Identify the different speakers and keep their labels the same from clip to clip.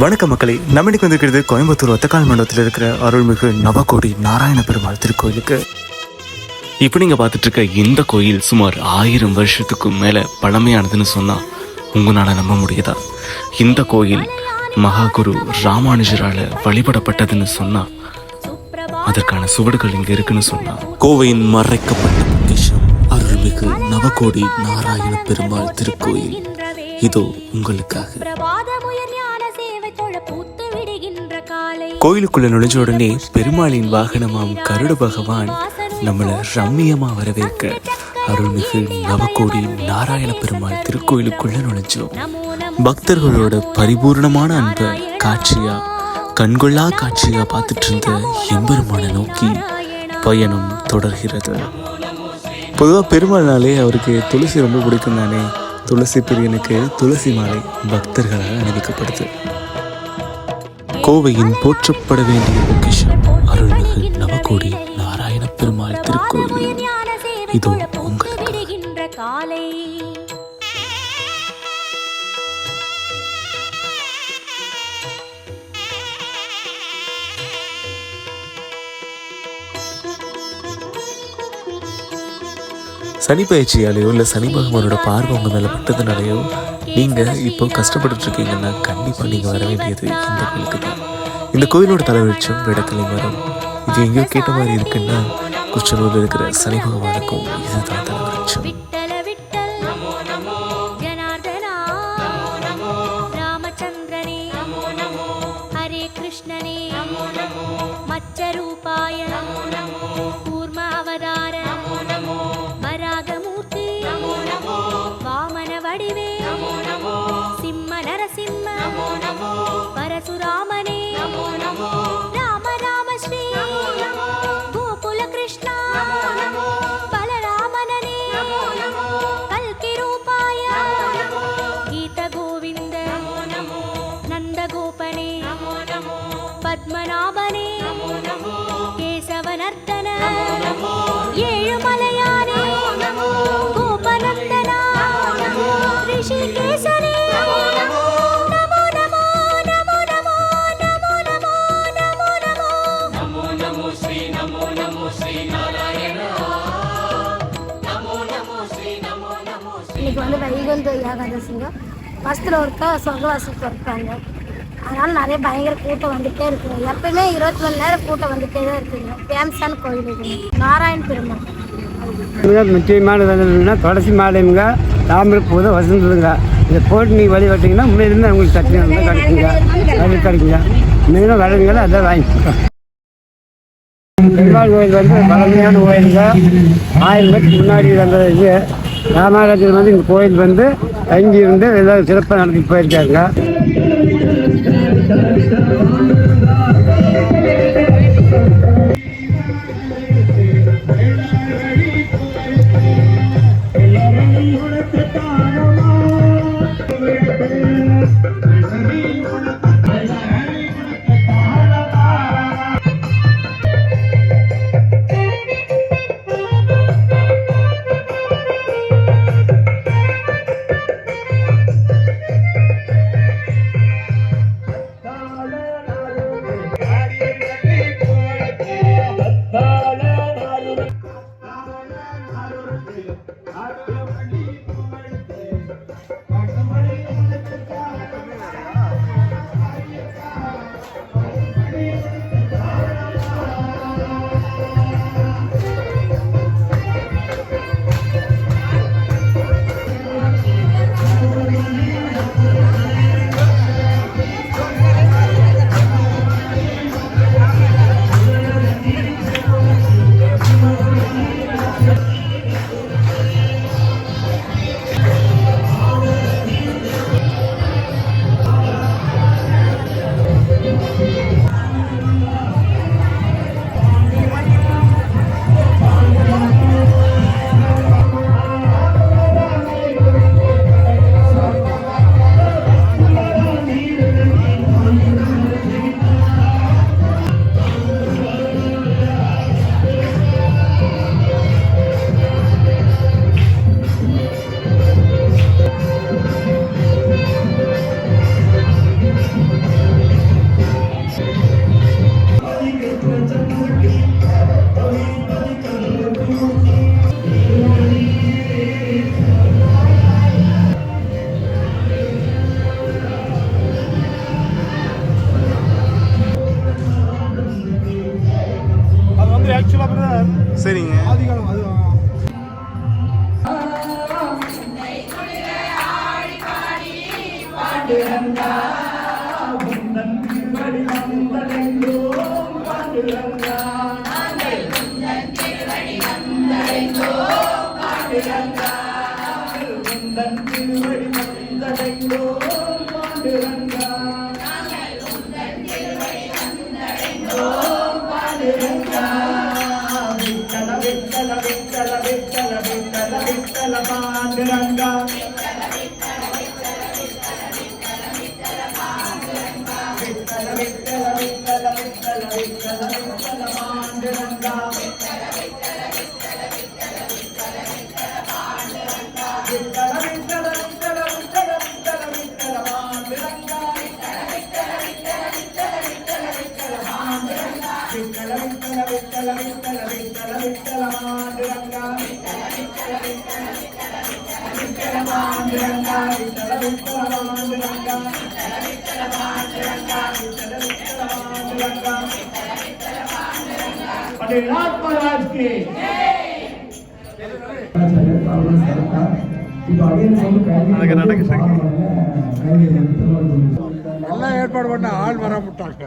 Speaker 1: வணக்கம் மக்களே, நம்ம இன்னைக்கு வந்திருக்கிறது கோயம்புத்தூர் ஒத்தக்கால் மண்டபத்தில் இருக்கிற அருள்மிகு நவகோடி நாராயண பெருமாள் திருக்கோயிலுக்கு. இப்போ நீங்க பார்த்துட்டு இருக்க இந்த கோயில் சுமார் 1000 வருஷத்துக்கு மேல பழமையானதுன்னு சொன்னா உங்களால நம்ப முடியுதா? இந்த கோயில் மகாகுரு ராமானுஜரால வழிபடப்பட்டதுன்னு சொன்னா அதற்கான சுவடுகள் இங்க இருக்குன்னு சொன்னா கோவையின் மறைக்கப்பட்ட பொக்கிஷம் அருள்மிகு நவகோடி நாராயண பெருமாள் திருக்கோயில் இதோ உங்களுக்காக. கோயிலுக்குள்ள நுழைஞ்ச உடனே பெருமாளின் வாகனமாம் கருட பகவான் நம்மளை ரம்மியமா வரவேற்க அருள்மிகு நவகோடி நாராயண பெருமாள் திருக்கோயிலுக்குள்ள நுழைஞ்சோம். பக்தர்களோட பரிபூர்ணமான அன்பை காட்சியா கண்கொள்ளா காட்சியா பார்த்துட்டு இருந்த எம்பெருமான நோக்கி பயணம் தொடர்கிறது. பொதுவாக பெருமாள்னாலே அவருக்கு துளசி ரொம்ப பிடிக்கும் தானே. துளசி பிரியனுக்கு துளசி மாலை பக்தர்களால் அணிவிக்கப்படுது. கோவையின் போற்றப்பட வேண்டிய பொக்கிஷம் அருள்மிகு நவகோடி நாராயண பெருமாள் திருக்கோயில் இதோ உங்களுக்கு. சனி பயிற்சியாலேயோ இல்லை சனி பகவானோட பார்வை உங்கள் மேலே பட்டதுனாலையோ நீங்கள் இப்போ கஷ்டப்பட்டு இருக்கீங்கன்னா கண்டிப்பாக நீங்கள் வர வேண்டியது இந்த கோயிலுக்கு தான். இந்த கோயிலோட தலைவெளிச்சம் விடக்கலை மரம். இது எங்கேயோ கேட்ட மாதிரி இருக்குன்னா குச்சனூரில் இருக்கிற சனி பகவானுக்கும் இதுதான் தலைவெளிச்சம்.
Speaker 2: பரசுராமனே ராம ராம ஸ்ரீ கோகுல கிருஷ்ணா பலராமனே கல்கி ரூபாய கீத கோவிந்த நந்த கோபனே பத்மநாபனே கேசவநர்த்தன ஏழுமலையானே கோபநந்தனா ரிஷிகேசனே
Speaker 3: இன்னைக்கு வந்து வைகுந்த ஏகாதசிங்க. ஃபஸ்ட்டில் ஒருக்கா சொர்க்கவாசலுக்கு இருக்காங்க. அதனால் நிறைய பயங்கர கூட்டம் வந்துகிட்டே இருக்குங்க. எப்பவுமே 20 மணி நேரம் கூட்டம் வந்துகிட்டே தான் இருக்குங்க. ஃபேமஸான கோயில் இது நாராயண பெருமாள்.
Speaker 4: முக்கியமானது என்னன்னா துளசி மாலைங்க, தாமிர பூதை வசந்ததுங்க. இதை போட்டு நீங்கள் வழிபட்டிங்கன்னா முன்னாடி உங்களுக்கு சக்தி வந்து கிடைக்குங்க, அது கிடைக்குங்க. மெயினாக வளருங்களா அதான் வாங்கிக்கலாம். பெருமாள் கோயில் வந்து பழமையான கோயிலுங்க. 1000 வருஷத்துக்கு முன்னாடி வந்த இது ராமாராஜர் வந்து இந்த கோயில் வந்து தங்கி இருந்து ஏதாவது சிறப்பாக நடத்திட்டு போயிருக்காங்க.
Speaker 1: சரிங்க.
Speaker 5: ஆதிகாலம் அது எல்லாம் ஏற்பாடு பண்ண ஆள் வர விட்டாங்க.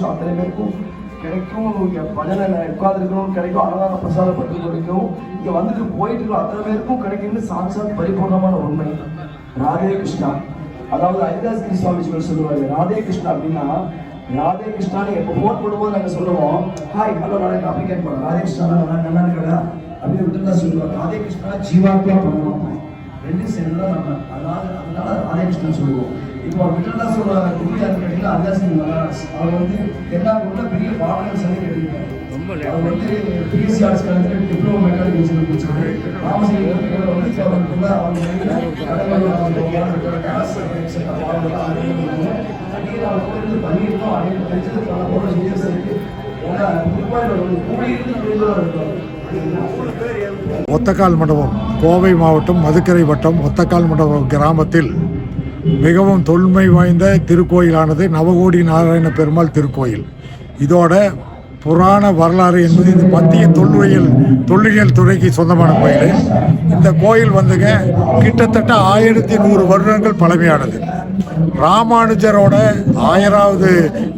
Speaker 6: அத்தனை பேருக்கும் கிடைக்கும். இங்கே பஜனை உட்காந்துருக்கணும் கிடைக்கும். அன்னதான பிரசாதப்பட்டு கிடைக்கும். இங்கே வந்துட்டு போயிட்டு இருக்கோம் அத்தனை பேருக்கும் கிடைக்கும்னு சாட்சாத் பரிபூர்ணமான உண்மை. ராதே கிருஷ்ணா. அதாவது ஐதாஸ்கிரி சுவாமிஜிகள் சொல்லுவாரு ராதே கிருஷ்ணா அப்படின்னா, ராதே கிருஷ்ணான்னு எப்போ ஃபோன் பண்ணும்போது நாங்கள் சொல்லுவோம் ஹாய் ஹலோ நாளைக்கு அப்படி கேட்போம் ராதே கிருஷ்ணா நல்லா இருக்கா அப்படின்னு விட்டு தான் சொல்லுவோம். ராதே கிருஷ்ணா ஜீவாத்மா பண்ணுவோம், ரெண்டும் சேர்ந்து தான் நம்ம அதனால ராதே கிருஷ்ணா சொல்லுவோம். இப்போ விட்டதாஸ் குடியார் கேட்டீங்கன்னா ஐதாஸ்கிரி மகாராஜ் அவர் வந்து எல்லா ஊரில் பெரிய பாடல்கள் சொல்லி கேட்டிருக்காரு. அவர் வந்து பிஎஸ்சி ஆர்ட்ஸ் காலேஜில் டிப்ளமோ மெக்கானிக் இன்ஜினியரிங் முடிச்சாரு. ராமசிங்கர் வந்து
Speaker 5: ஒத்தக்கால் மண்டபம் கோவை மாவட்டம் மதுக்கரை வட்டம் ஒத்தக்கால் மண்டபம் கிராமத்தில் மிகவும் தொன்மை வாய்ந்த திருக்கோயிலானது நவகோடி நாராயண பெருமாள் திருக்கோயில். இதோட புராண வரலாறு என்பது இந்த மத்திய தொல்லியல் துறைக்கு சொந்தமான கோயில். இந்த கோயில் வந்துங்க கிட்டத்தட்ட 1100 வருடங்கள் பழமையானது. ராமானுஜரோட 1000வது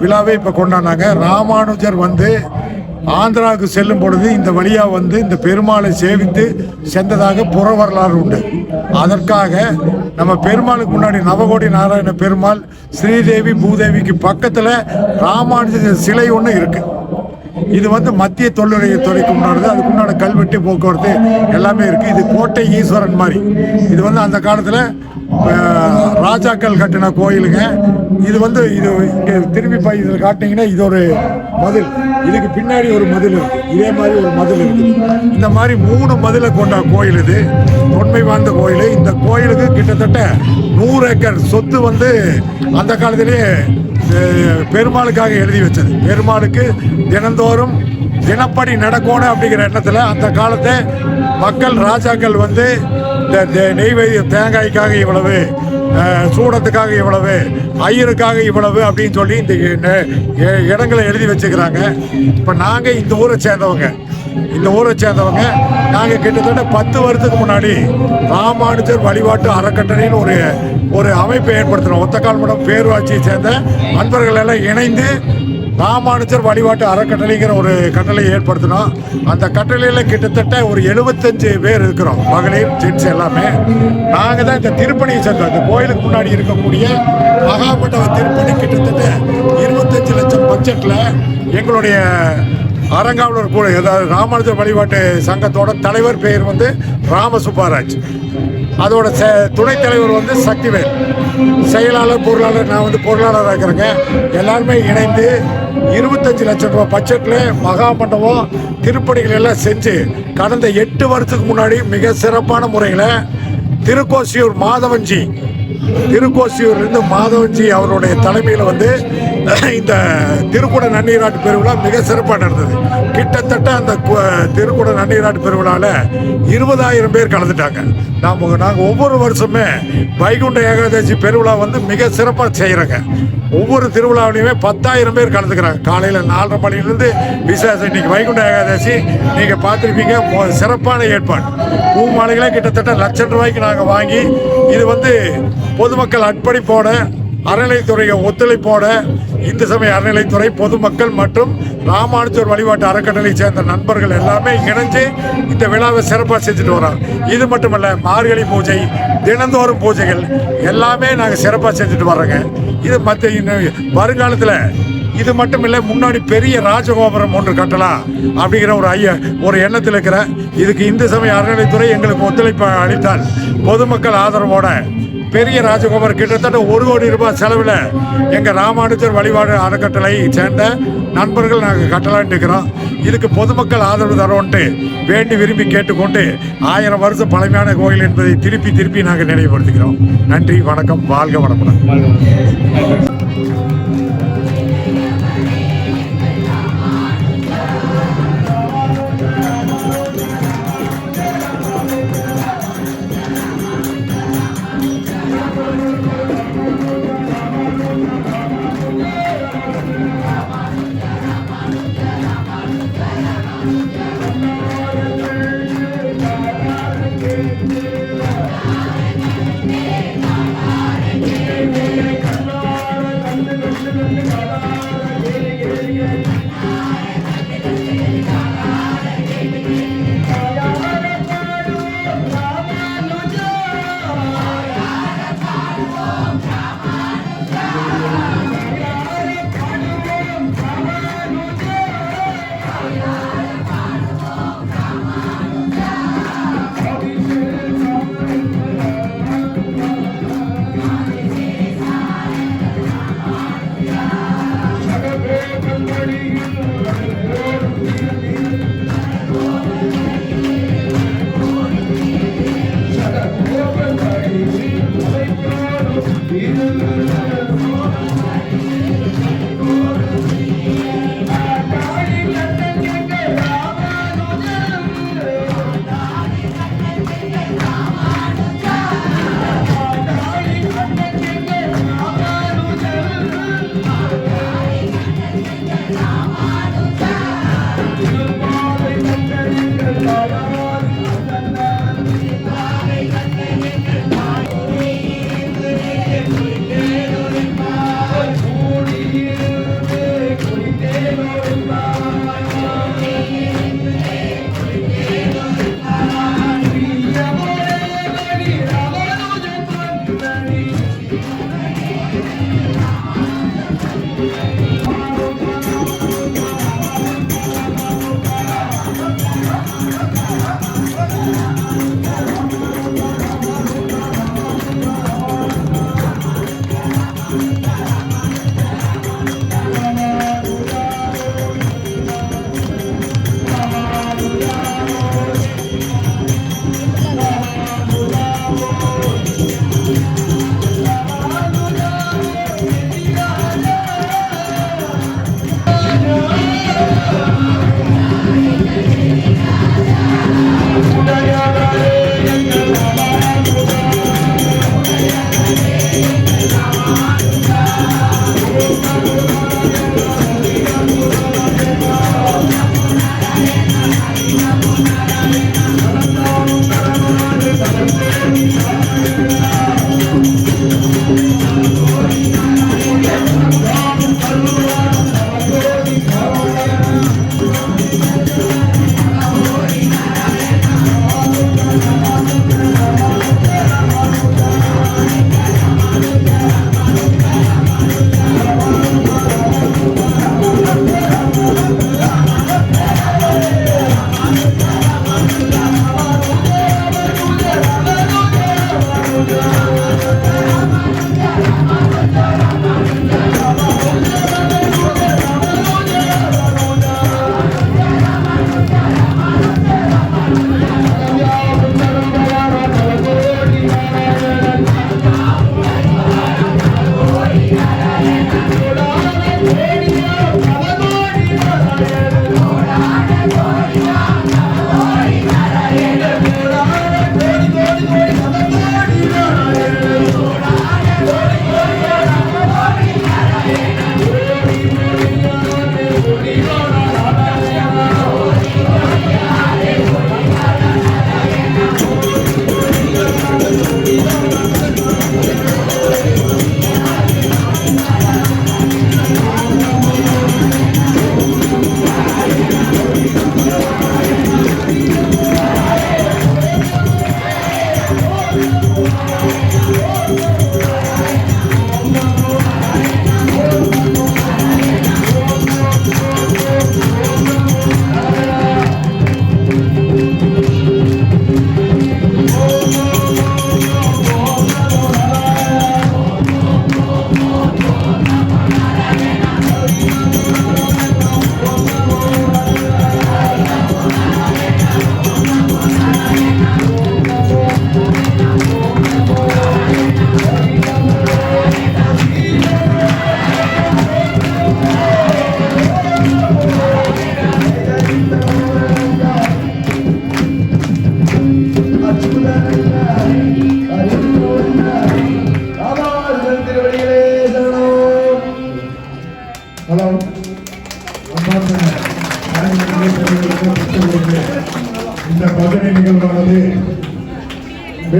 Speaker 5: விழாவை இப்போ கொண்டாடினாங்க. ராமானுஜர் வந்து ஆந்திராவுக்கு செல்லும் பொழுது இந்த வழியாக வந்து இந்த பெருமாளை சேவித்து சென்றதாக புற வரலாறு உண்டு. அதற்காக நம்ம பெருமாளுக்கு முன்னாடி நவகோடி நாராயண பெருமாள் ஸ்ரீதேவி பூதேவிக்கு பக்கத்தில் ராமானுஜர் சிலை ஒன்று இருக்குது. இது வந்து மத்திய தொல்லியல் முன்னாடி அதுக்கு முன்னாடி கல்வெட்டு போக்குவரத்து எல்லாமே இருக்குது. இது கோட்டை ஈஸ்வரன் மாதிரி. இது வந்து அந்த காலத்தில் ராஜாக்கள் கட்டின கோயிலுங்க. இது வந்து இது இங்கே திரும்பி இதில் காட்டினீங்கன்னா இது ஒரு மதில், இதுக்கு பின்னாடி ஒரு மதில் இருக்குது, இதே மாதிரி ஒரு மதில் இருக்குது. இந்த மாதிரி 3 மதிலை கொண்ட கோயில் இது. தொன்மை வாய்ந்த கோயில். இந்த கோயிலுக்கு கிட்டத்தட்ட 100 ஏக்கர் சொத்து வந்து அந்த காலத்திலேயே பெருமாளுக்காக எழுதி வச்சது. பெருமாளுக்கு தினந்தோறும் தினப்படி நடக்கணும் அப்படிங்கிற எண்ணத்தில் அந்த காலத்தை மக்கள் ராஜாக்கள் வந்து இந்த நெய்வேதியம் தேங்காய்க்காக இவ்வளவு, சூடத்துக்காக இவ்வளவு, ஐயருக்காக இவ்வளவு அப்படின்னு சொல்லி இந்த இடங்களை எழுதி வச்சுக்கிறாங்க. இப்போ நாங்கள் இந்த ஊரை சேர்ந்தவங்க நாங்கள் கிட்டத்தட்ட 10 வருஷத்துக்கு முன்னாடி ராமானுஜர் வழிபாட்டு அறக்கட்டளைன்னு ஒரு அமைப்பை ஏற்படுத்தினோம். ஒத்தக்கால் மடம் பேரூராட்சியை சேர்ந்த நண்பர்கள் எல்லாம் இணைந்து ராமானுஜர் வழிபாட்டு அறக்கட்டளைங்கிற ஒரு கட்டளையை ஏற்படுத்தினோம். அந்த கட்டளையில் கிட்டத்தட்ட ஒரு 75 பேர் இருக்கிறோம், மகளிர் ஜென்ஸ் எல்லாமே. நாங்கள் தான் இந்த திருப்பணியை சேர்ந்தோம். இந்த கோயிலுக்கு முன்னாடி இருக்கக்கூடிய மகாமண்டப திருப்பணி கிட்டத்தட்ட 25 லட்சம் பட்ஜெட்டில் எங்களுடைய அரங்காவலர் கூட, அதாவது ராமானுஜர் வழிபாட்டு சங்கத்தோட தலைவர் பெயர் வந்து ராமசுப்பாராஜ், அதோட துணைத் தலைவர் வந்து சக்திவேல், செயலாளர் பொருளாளர், நான் வந்து பொருளாளராக இருக்கிறேங்க. எல்லாருமே இணைந்து 25 லட்சம் ரூபாய் பட்ஜெட்டில் மகாமண்டபம் திருப்பணிகள் எல்லாம் செஞ்சு கடந்த 8 வருஷத்துக்கு முன்னாடி மிக சிறப்பான முறையில் திருக்கோசியூர்லேருந்து மாதவன்ஜி அவருடைய தலைமையில் வந்து இந்த திருக்குட நன்னீராட்டு பெருவிழா மிக சிறப்பாக நடந்தது. கிட்டத்தட்ட அந்த திருக்குட நன்னீராட்டு பெருவிழாவில் 20,000 பேர் கலந்துட்டாங்க. நாங்கள் ஒவ்வொரு வருஷமே வைகுண்ட ஏகாதசி பெருவிழா வந்து மிக சிறப்பாக செய்கிறோங்க. ஒவ்வொரு திருவிழாவிலையுமே 10,000 பேர் கலந்துக்கிறாங்க. காலையில் 4:30 மணிலேருந்து விசேஷம். இன்னைக்கு வைகுண்ட ஏகாதசி நீங்கள் பார்த்துருப்பீங்க. சிறப்பான ஏற்பாடு. பூ மாலைகளே கிட்டத்தட்ட ₹1,00,000 நாங்கள் வாங்கி, இது வந்து பொதுமக்கள் அர்ப்பணிப்போட, அறநிலைத்துறை ஒத்துழைப்போட, இந்து சமய அறநிலைத்துறை, பொதுமக்கள் மற்றும் ராமானுஜர் வழிபாட்டு அறக்கட்டளை சேர்ந்த நண்பர்கள் எல்லாமே இணைஞ்சு இந்த விழாவை சிறப்பாக செஞ்சுட்டு வரோம். இது மட்டுமல்ல, மார்கழி பூஜை, தினந்தோறும் பூஜைகள் எல்லாமே நாங்கள் சிறப்பாக செஞ்சுட்டு வர்றோங்க. இது வருங்காலத்தில் இது மட்டும் இல்லை, முன்னாடி பெரிய ராஜகோபுரம் ஒன்று கட்டலாம் அப்படிங்கிற ஒரு எண்ணத்தில் இருக்கிற. இதுக்கு இந்து சமய அறநிலைத்துறை எங்களுக்கு ஒத்துழைப்பு அளித்தால் பொதுமக்கள் ஆதரவோட பெரிய ராஜகோபுரம் கிட்டத்தட்ட ₹1 கோடி செலவில் எங்கள் ராமானுஜர் வழிபாடு அறக்கட்டளை சேர்ந்த நண்பர்கள் நாங்கள் கட்டலான்ட்டு இருக்கிறோம். இதுக்கு பொதுமக்கள் ஆதரவு தரோன்ட்டு வேண்டி விரும்பி கேட்டுக்கொண்டு 1000 வருஷம் பழமையான கோயில் என்பதை திருப்பி நாங்கள் நினைவுபடுத்துகிறோம். நன்றி, வணக்கம், வாழ்க வளமுடன்.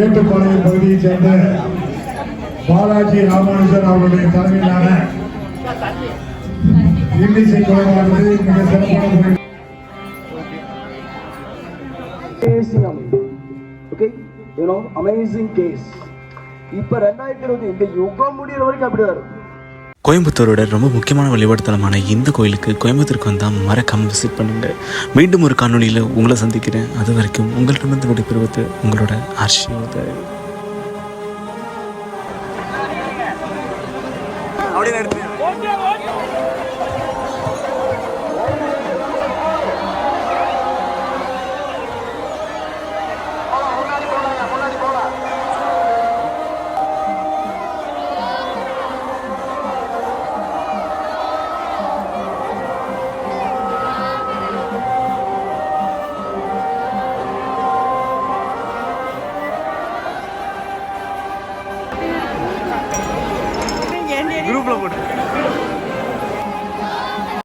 Speaker 5: மேட்டுப்பாளையம் பகுதியைச் சேர்ந்த பாலாஜி ராமானுஜர் அவர்களுடைய தலைமையிலான இன்னிசை குழுவானது மிக சிறப்பான முறையில்
Speaker 6: ஓகே அமேசிங் கேஸ். இப்ப 2020 இந்த யுகம் முடிகிற வரைக்கும் அப்படிதான் இருக்கும்.
Speaker 1: கோயம்புத்தூரோட ரொம்ப முக்கியமான வழிபாடு தலமான இந்த கோயிலுக்கு கோயம்புத்தூருக்கு வந்தால் மறக்காமல் விசிட் பண்ணுங்க. மீண்டும் ஒரு காணொலியில் உங்களை சந்திக்கிறேன். அது வரைக்கும் உங்களிடமிருந்து விடைபெறுவது உங்களோட ஆர்ஷியோத.